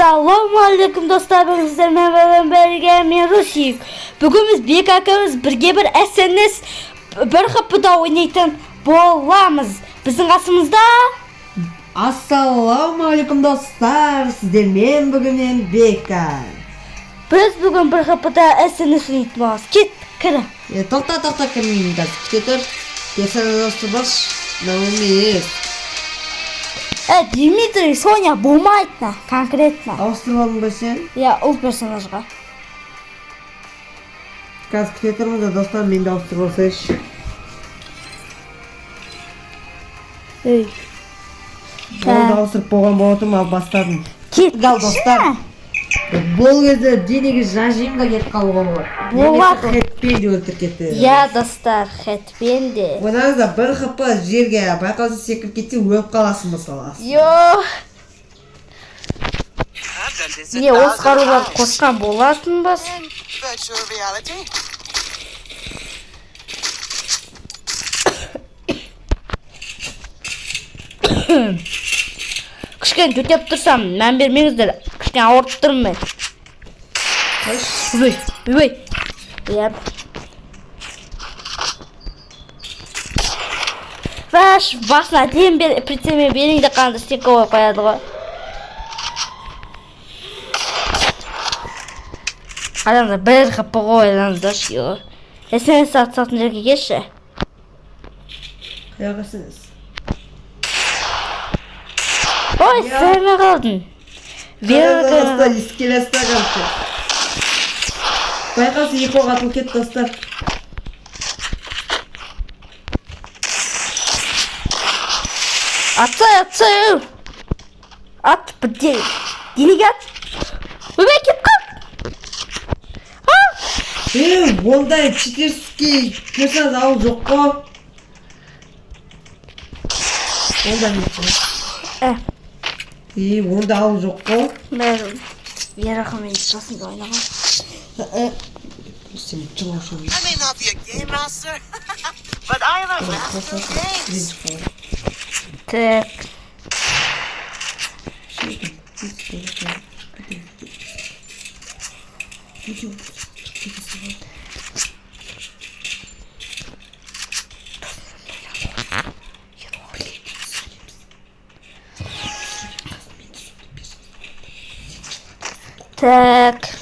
Assalomualaikum do'stlar, bugun sizlar bilan birga men Rusiyuk. Bugun biz Bek akamiz birga bir SNS bir haftada o'ynaydigan bo'lamiz. Bizning qasimizda Assalomualaikum do'stlar, sizlar men bugun Beka. biz bugun bir haftada SNS o'ynaymiz. Ket, kira. To'xta kirmaymiz. Ketir. Kesana do'stlar, navimiz. Dmitriy, Sonya bo'lmaydi, konkretno. Avstraliyam bo'lsin. Ya, u personajga. Gaz ketirmiz do'stlar, menda Avstraliyash. Ey. Bo'ldi, Avstraliya bo'lgan bo'ladim, albastadim. Ket, Gal do'stlar. Bo'lganda diniga rejimga ketib qolgan bo'lar. Bo'ladi. Heppi o'ltirib ketdi. Ya do'stlar, xetbendi. Bundan bir xapa yerga bayqalsa sekirib ketsa o'lib qolasiz masalan. Yo'q. Ne Oscar'lar qo'shgan bo'larmiz? Virtual reality. Kichkina ko'tib tursam, men bermangizlar. Kichkina ortib turmay. Voy. Yap. Vash, vaqtni deyim ber, pritsemi beringda qanday stekova qo'yadi-ku. Adamlar bir qapı qo'yilanda shu. Sen satın yerga geçe. Yo'qsiz. Oy, sen ne qilding? Do'stlar, iskilasda qoldi. Bayqalsa yiqib atib ketdi do'stlar. Atsa. At bir delegat. Öyle git kal. Bunday chiterski ko'rsat al yo'q-ku. Bunday bunda al yo'q-ku. Ben yaraqamın içerisinde oynadım. Sen çalışın. I may not be a game master, but I am a master of games. Tek. Tek.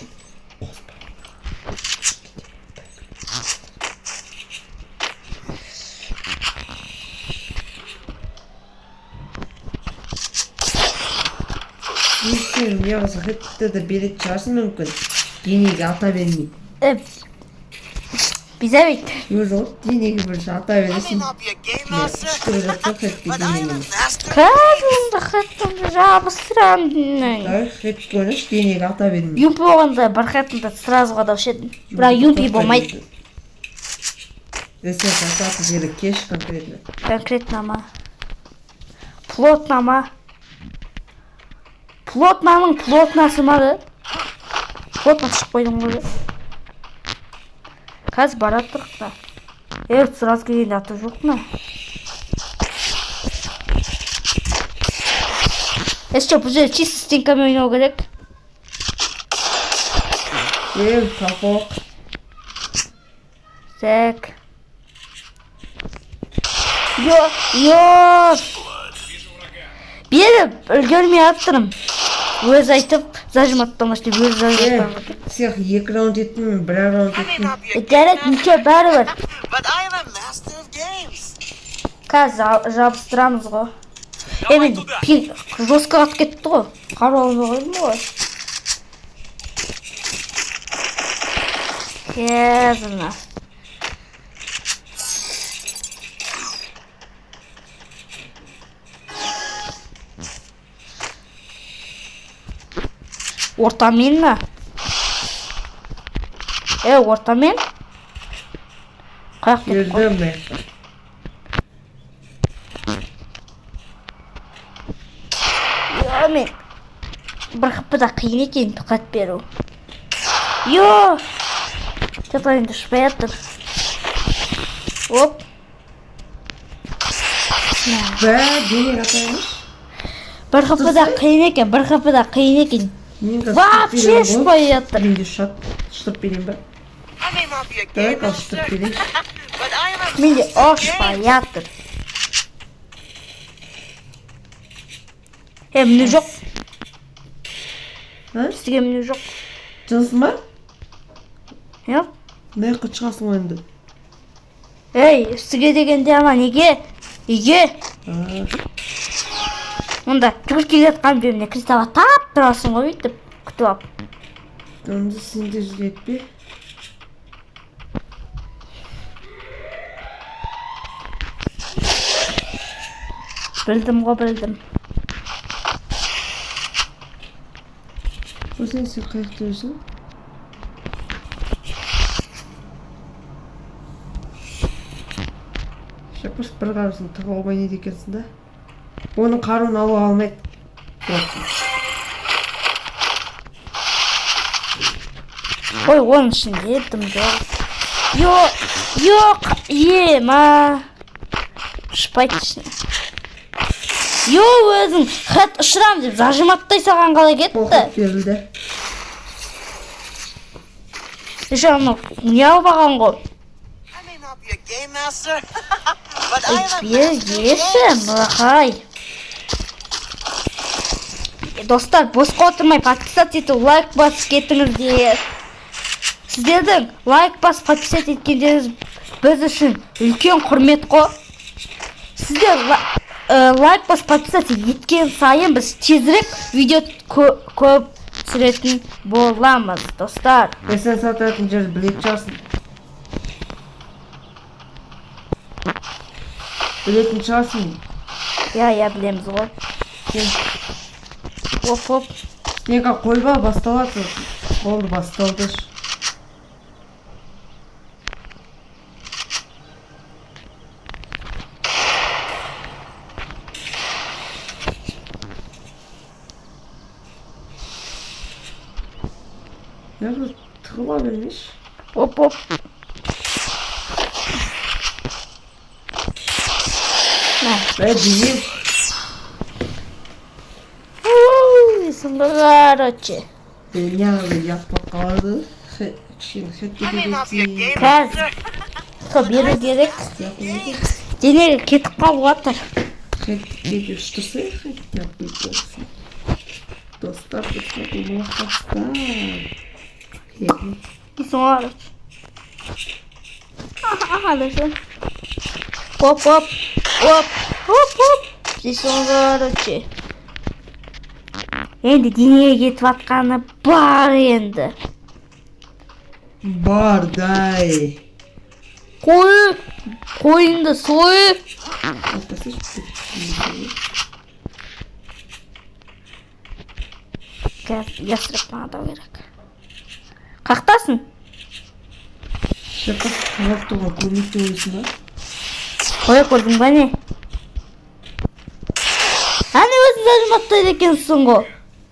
Bilmiyorum ya, hatta da biri çağırsın mümkün. Diniga ata vermeyin. Bize bit. Yok, diniga bir şey ata I may verirsin. not be a game Ya, master, çıkıracak çok etti but I am a diniga. master of Kazım da hattım rabısırandım. Hep konuş, diniga ata vermeyin. Юмпи болғанда бархатында сразу қадалшедім. Бірақ юмпи болмайды. Ресет ататы жері кеш конкретно. Конкретно ма? Плотно ма? Плотнаның плотнасы ма да? Плотно шығып қойдым ғой. Қазір барады тұрық та. Сразу келгенде аты жоқ на. Что, бұл жерде чисто стенкамен ойнау керек. Kapok. Так. Yok. Beni ölgörmeye attırım. Öz aytıp zajmattım işte öz zajmattım. Siyah 2 round ettim, 1 round I may ettim. not be a Derek mükemmel bari var. but I am a master of games. Қазір жабыстырамыз ғой. Мен жестко атып кетті ғой. Қарауылы қойдым ғой. Кезіні. Ортамен ма? Ортамен? Қаяқ кетті ғой. Girdim mi? Мен бір қапыда қиын екен тұқат беру. Что-то енді ұшпай атыр. Оп. Ve diniga ata vermiş. Bir kapıda kıyın eкен, bir kapıda kıyın eкен. Мен қазір Вообще беремін ғой. ұшпай жатыр. Менде ұштырып берейін ба? I may not be a Давай game master, ұштырып берейін. but I am a Менде master of ұшпай games. жатыр. Міне жоқ. А? Сізге міне жоқ. Жынысы ма? Иә? Мына жаққа шығасың ғой енді. Ей, сізге дегенде ама неге? Үйге. Онда жүгіріп келе жатқан бөліміне кристалға тап тұрасың ғой өйтіп күтіп алып. Онда сен де жүрек пе? Білдім ғой, білдім. Осыны сен қаяқта жүрсің? Шапыш бір қарысын тығылып ойнайды екенсің да. Оның қаруын алуға алмайды. Ой, оның ішінде едім жоқ. Жоқ, ема. Ұшпайды ішіне. Өзің хат ұшырам деп зажиматтай саған қалай кетті? Қолқып берілді. Жаңа не албаған ғой? I may not be a game master, but I am a Бер master of деші, games. мұрақай. Достар, босқа отырмай подписать ету, лайк басып кетіңіздер. Сіздердің лайк басып подписать еткендеріңіз біз үшін үлкен құрмет қой. Сіздер лайк басып подписать еткен сайын біз тезірек видео көп түсіретін боламыз, достар. Сен сататын жерді білетін шығарсың. Білетін шығарсың. Я білеміз ғой. Оп. Снега қойба, басталады. Болды, басталды. Яғыз тығыла бермеш. Оп. Дейін. Короче. Неғылы яқпа қалды. Кішкені I may not be a кетті game Кәз. master, Беру керек. games. Денеге кетіп қалып жатыр. Кетті ұштырса, яқ бұйттырсын. Достар, ұлмақтастар. Sonra. Düşün. Hop. Sonra. Енді денеге кетіп атқаны бар енді. Бардай. Қойынды сойып. Ясырып маңдау керек. Қақтасын? Шапас қалап тұрған көрмекте ойсын ба? Қоя көрдің ба не? Әне өзін зажиматтайды екенсің ғой.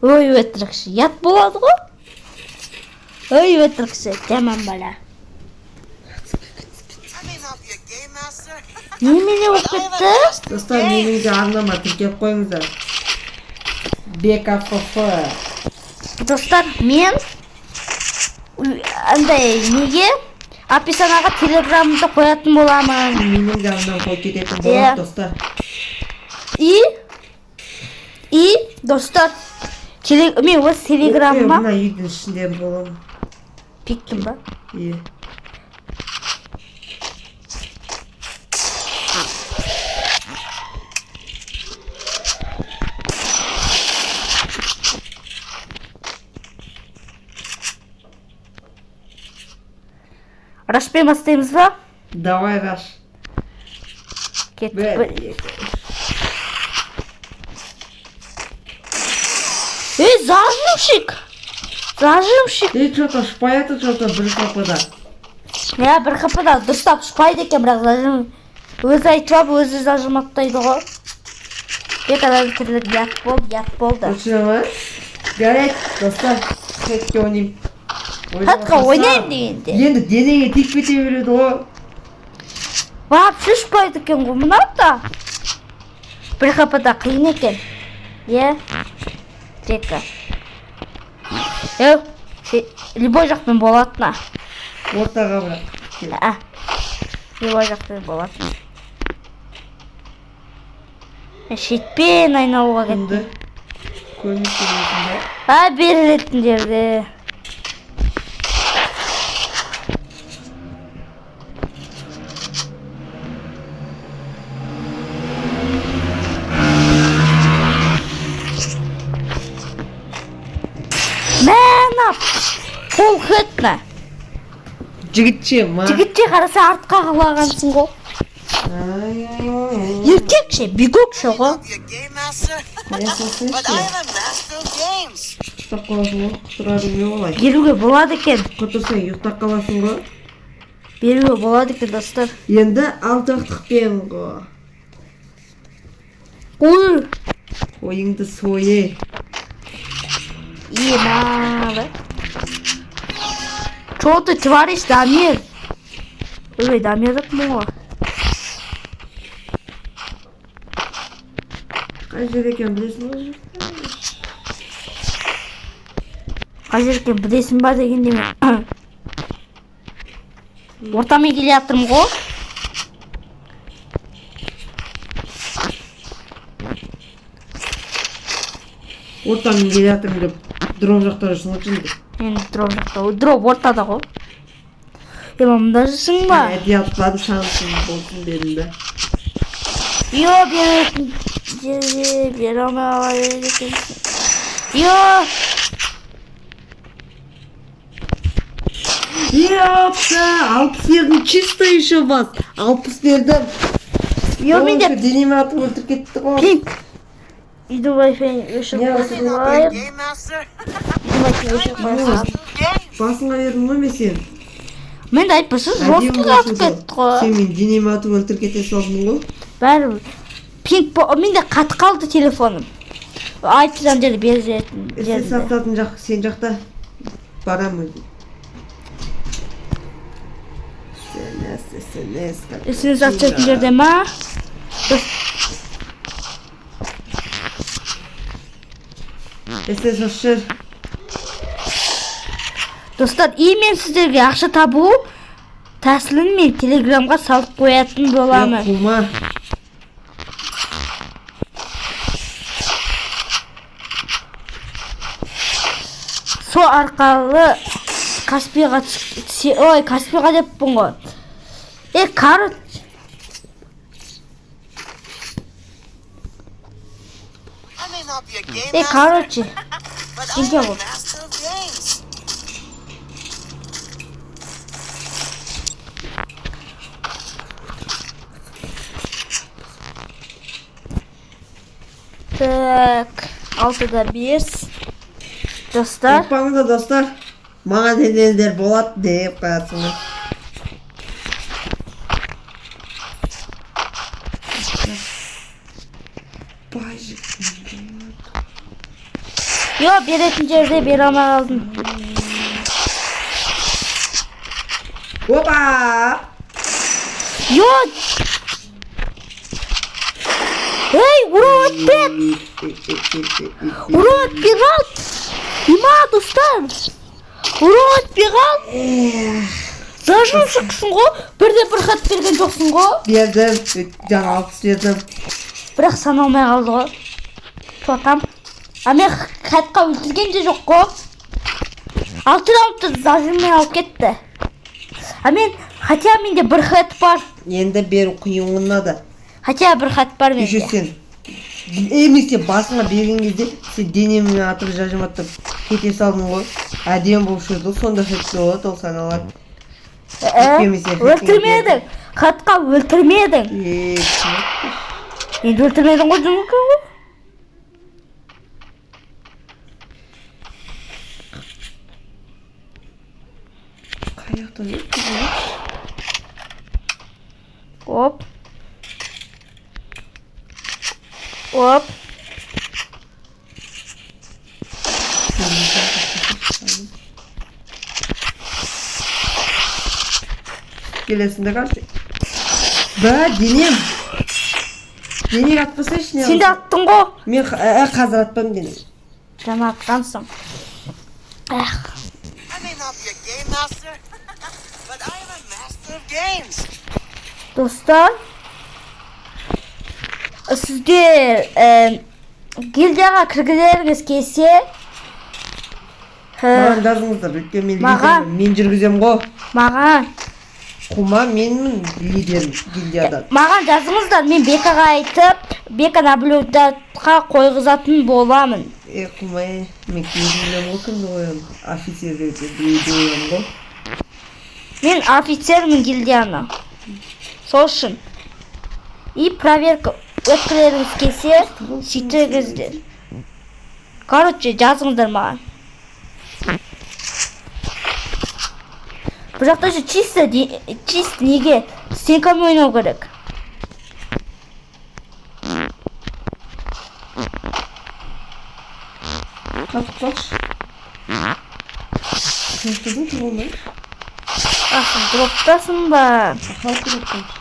Ой, өтірікші. Ят болады ғой? Ой, өтірікші. Жаман бала. I may not be a game master, Немене болып but I am a кетті? master of Достар, games. менің де арнама тіркеп қойыңыздар. БКФФ. Достар, мен андай неге описанаға телеграмымды қоятын боламын. Менің де арнам қой кететін Иә. болады, достар. И достар, мен өз телеграмыма Мына үйдің ішінде боламын. пиктім ба? Иә. Рашпен бастаймыз ба? Давай, Раш. Кеттік. Бір, екі. Зажимщик! Что-то шпаятын, что-то бір қапыда. Я бір қапыда дұрыстап ұшпайды екен, бірақ зажим өзі айтып алып, өзі зажиматтайды ғой. Екадан тірлік ят болды. Точно ма? Жарайды, достар. Хетке ойнайым. Хатқа ойнайын дегенде. Енді денеге тиіп кете береді ғой. Вообще ұшпайды екен ғой, мынау да. Бір қапыда қиын екен. Е? Тека. Любой жақтан болатына. Ортаға бірақ. Кел. Любой жақтан болатын. Шетпен айналуға кетті. Бұнды көрмес кересінде. Берілетін жерде. Мәнап! Қол қытна. Жігітше ма? Жігітше қараса артқа қалағансың ғой. Еркекше, бігөкше ғой. Be a game master, Ясың but I'm a master of games. Ұйықтап қаласың ғой, құтырады не олай? Беруге болады екен. Құтырсаң ұйықтап қаласың ғой. Беруге болады екен, достар. Енді алтықтықпен ғой. Ой, Ойыңды сойы. надо. Что ты творишь, Дамир? Ой, Дамир отмыла. Қай жер екен білесің ғой? Қай жер екен білесің ба дегенде мен. Ортамен келе жатырмын ғой. Ортамен келе жатырмын деп дроп жақтар үшін отырмын. Мен дроп жақта, дроп ортада ғой. Мында жүрсің ба? Әдиятпады шансың болсын дедім да. Беретін жерде бере алмай екенсің. Ёпта, 60 бердім чисто еще бас. 60 бердім. Менде Денеме атып өлтіріп кетті ғой. пинг. Иду Wi-Fi өшіп Be a қойып. game master, Wi-Fi өшіп қойып. games. Басыңа бердім ғой мен сен. Мен айтпаса жорстық атып кетті ғой. Сен мен денеме атып өлтіріп кете салдың ғой. Бәрі пинг менде қатып қалды телефоным. Айтқан жерде беретін Сен жерде. сататын жақ, сен жақта барамын. Сен сататын жерде ма? Эсте шошыр. Достар, мен сіздерге ақша табу тәсілін мен телеграмға салып қоятын боламын. Қума. Со арқалы Каспийға Каспийға деппін ғой. Короче. I may not be a game master, Короче. but Сенде I'm a бол. master of games. Так, 6-да 5. Достар. Ұқпаңыздар достар. Маған денелдер болады деп қоятсыңдар. Беретін жерде бере алмай қалдым. Опа! Урод, Урод, бегал! Достар! Урод, бегал! Зажым шықсың ғой? Бірде бір хат берген жоқсың ғой? Бердім, жаңа 60 бердім. Бірақ саналмай қалды ғой. Шотам. Мен хатқа өлтірген де жоқ қой. 6 зажыммен алып кетті. Хотя менде бір хат бар. Енді беру қиын ғынады. Хотя бір хат бар менде. Еще сен. Сен басыңа берген кезде сен денемені атып жажыматтап кете салдың ғой. Әдем болып шырды, сонда хатты болады, ол саналады. Өлтірмедің. Хатқа өлтірмедің. Енді өлтірмедің ғой жұмыс ғой. Қаяқтан өткізді? Оп. Оп. Келесінде қарсы. Денем. Денең атпаса ішіне Сен де аттың ғой. Мен қазір атпам денем. Жаңа аттансың. I may not be a game master, but I am a master of games. Dostlar, sizler gildiyaga kirgileriniz kelсе, Маған жазыңыздар, өйткені мен Маған? лидермін, мен жүргізем ғой. маған Құма менмін лидерім гильдиядан. маған жазыңыздар, мен Бекаға айтып, Бека наблюдатқа қойғызатын боламын. Құма, мен кезім білем ғой кімді қоямын. Офицерлерді біреуді қоямын ғой. Мен офицермін гильдияны. Сол үшін. И проверка өткілеріңіз келсе, сөйтіңіздер. Короче, жазыңыздар маған. Бұл жақта же чисто неге стенкамен ойнау керек. Қатып қалшы. Қыздың кім болмай? Асың дроптасың ба? Қалып тұрып қалшы.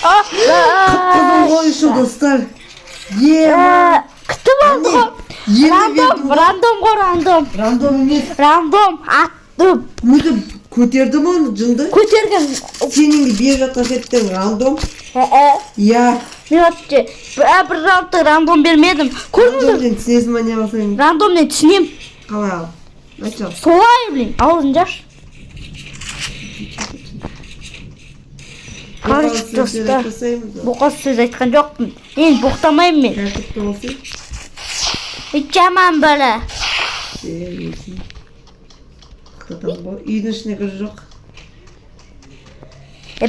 Қызым қойшы достар. Күтіп алды ғой. Рандом ғой, рандом. Рандом емес. Рандом аттым. Өзі көтердім оны жынды. Көтерген. Сенің беріп жатқан сеттен рандом. Иә. Мен отты. Бір раундты рандом бермедім. Көрдіңіздер? Рандомден түсінесің ма не қылсайын? Рандомнен түсінем. Қалай ал? Айтшы. Солай блин. Аузын жаш. Короче, достар. Боқас сөз айтқан жоқпын. Мен боқтамаймын мен. Тәртіпті болсын. Жаман бала. Өсін. Қытатам ғой. Үйдің ішіне кірі жоқ.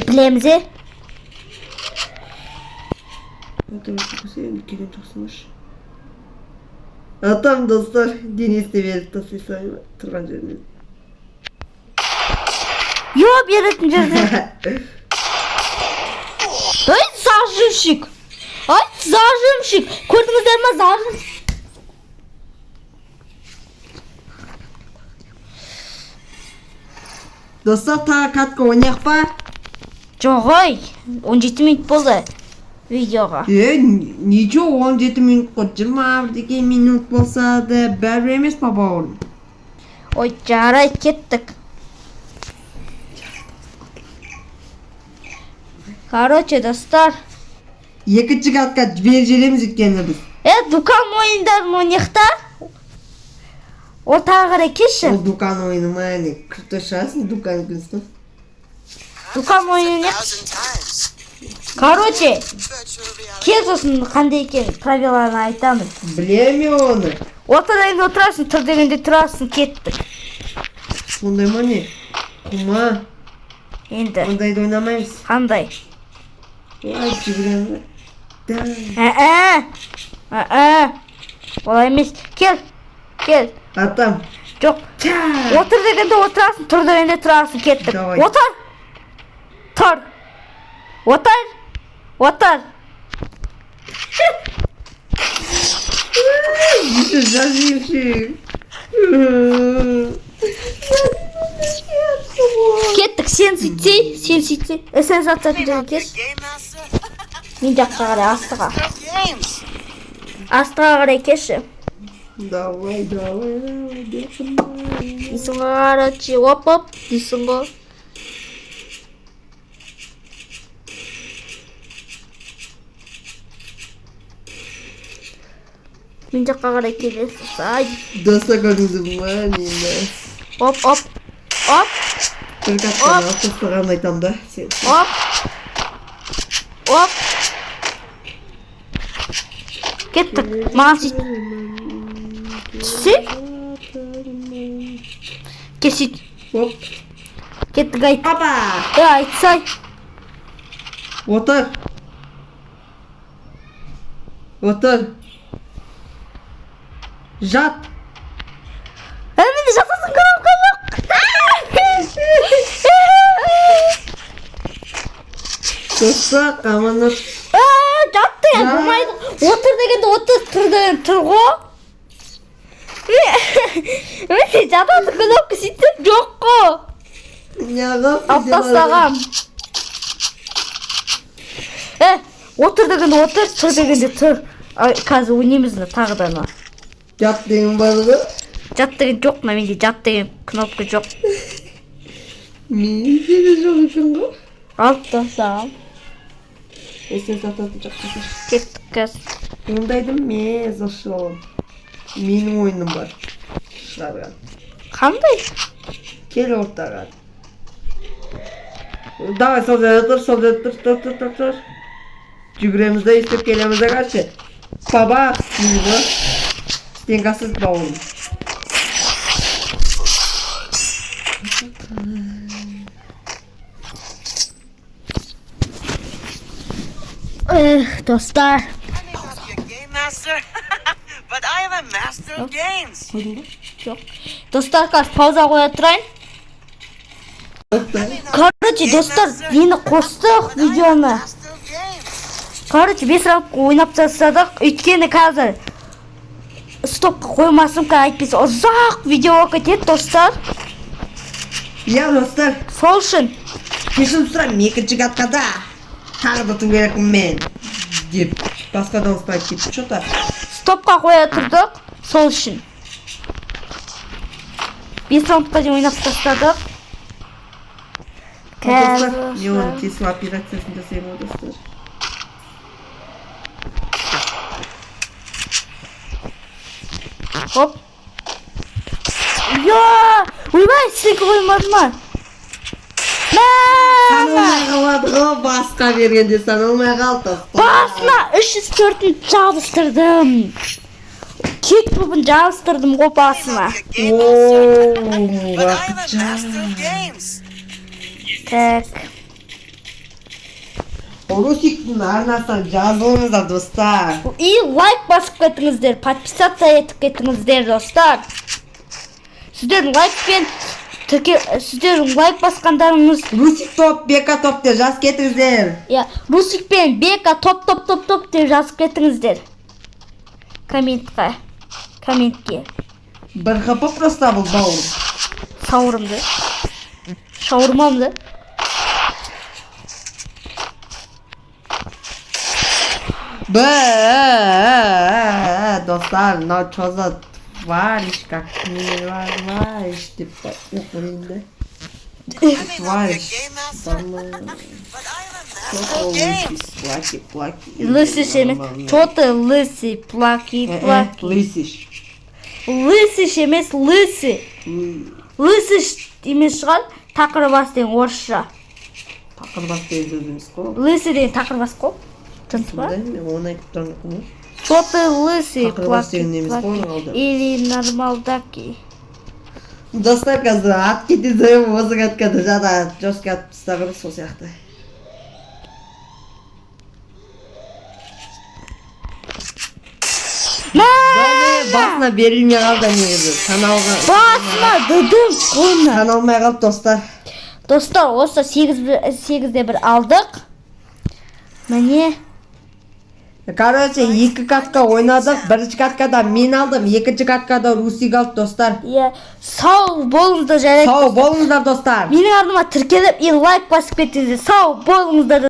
Білеміз е? Келем жақсымаш. Атам достар, денесіне беріп тастай тұрған жеріне. Йо, беретін жерде. Ай, зажимщик. Ай, зажимщик. Көрдіңіздер ма зажимщик? Достар, тағы катка ойнақ па? Жоқ ой, 17 минут болды видеоға. Ничего, 17 минут қой, 21 минут болса да бәрі емес па бауырым? Ой, жарай, кеттік. Короче, достар. Екінші катқа жібер желеміз өткені біз. Дукан ойындарын ойнақта? Ол тағы қарай кеші. Ол дукан ойыны ма, не күрті шасын дукан күнсін. Дукан ойыны. Короче, кел сосын қандай екен правиланы айтамын. Білеме оны. Ортадайында отырасың, тұр дегенде тұрасың, кеттік. Сондай ма не? Құма. Енді. Ондайды ойнамаймыз. Қандай? Ай, жүгіремі. Олай емес. Кел. Кел. Атам. Жоқ. Отыр дегенде отырасың, тұр дегенде тұрасың, кеттік. Отыр. Тұр. Отыр. Отыр. Еще заживший. Кеттік, сен сөйтсей. Сен затсатын кеш. Мен жаққа қарай, астыға. Астыға қарай кеші. Давай. Дейсің ғой, қарачи, оп, дейсің ғой. Мен жаққа қарай келесіз, ай. Доста көрдіңіз ма, нені? Оп. Бір каттан алтыстыған айтам да. Оп. Кеттік, маған сөйт. Түссе? Кесейт. Оп. Кеттік айт. Апа! Айтсай. Отыр. Жат. Менде жатасың коробка жоқ. Доста, қаманат. Жатты болмайды. Отыр дегенде отыр, тұр деген тұр ғой. Мен жадады кнопка сөйтіп жоқ қой. Алып тастағам. Отыр дегенде отыр, тұр дегенде тұр. Қазір ойнаймыз тағы да ана. Жат деген бар ғой. Жат деген жоқ, менде жат деген кнопка жоқ. Менде де жоқ екен ғой. Алып тастағам. Сен сататын жаққа саш. Кеттік қазір. Ондайды мен зашылауым. Менің ойыным бар. Шығарған. Қандай? Кел ортаға. Давай сол жерде тұр. Жүгіреміз де істеп келеміз де қаршы. Баба, дейміз. Стенкасыз бауырым. Достар. I may not be a game master, but I am a master of games. Жоқ. Достар, қазір пауза қоя тұрайын. Короче, достар, мені қостық видеоны. Master of games. Короче, 5 раунд ойнап тастадық. Өйткені қазір стопқа қоймасым айтпесе ұзақ видео кетеді, достар. Я достар, Сол үшін кешірім сұрайым, екінші қатқада тағы да тың керекпін мен деп басқа дауыспай кетті что-то. стопқа қоя тұрдық. Сол үшін 5 раундқа дейін ойнап тастадық. Достар, мен оның кесу операциясын жасаймын достар. Хоп. Ойбай, сізге қоймадым ма? Саналмай қалады ғой, басқа бергенде саналмай қалды. Басына 304-ін жабыстырдым. Кет бубын жабыстырдым ғой басына. I may not be a game master, but I am a master of games. Так. Русиктің арнасынан жазылыңыздар достар. И лайк басып кетіңіздер, подписация етіп кетіңіздер, достар. Сіздердің лайк басқандарыңыз, Русик топ, Бека топ деп жазып кетіңіздер. Русик пен Бека топ деп жазып кетіңіздер. Комментке. Бір қапы просто бұл бауыр. Сауырымды. Шаурмамды. Достар, мынау чоза твариш, как твариш деп оқырайын да. I may not be a Твариш. game master, but I am a master of games. Плаки. Лысый емес. Чё ты лысый, плаки. Лысыш. Лысый емес, лысый. Лысый емес шығар, тақырбас деген орысша. Тақырбас деген сөз емес қой. Лысый деген тақырбас қой. Жыныс ба? Мен оны айтып тұрмын. Чё ты лысый, Тақырбас деген плаки, немес қой оның алды. или нормалдаки. Достар, қазір ат кетеді, осы қатқады жада жосқа атып тастағым сол сияқты. Басына берілмей қалды негізі, Басына дүдім қойны. саналмай қалды достар. Достар, осы 8-де 1 алдық. Міне. Короче, екі катка ойнадық, бірінші каткада мен алдым, екінші каткада Русик алды достар. Сау болыңыздар жарайды. Сау болыңыздар достар. Менің артыма тіркеліп, лайк басып кетіңіздер. Сау болыңыздар.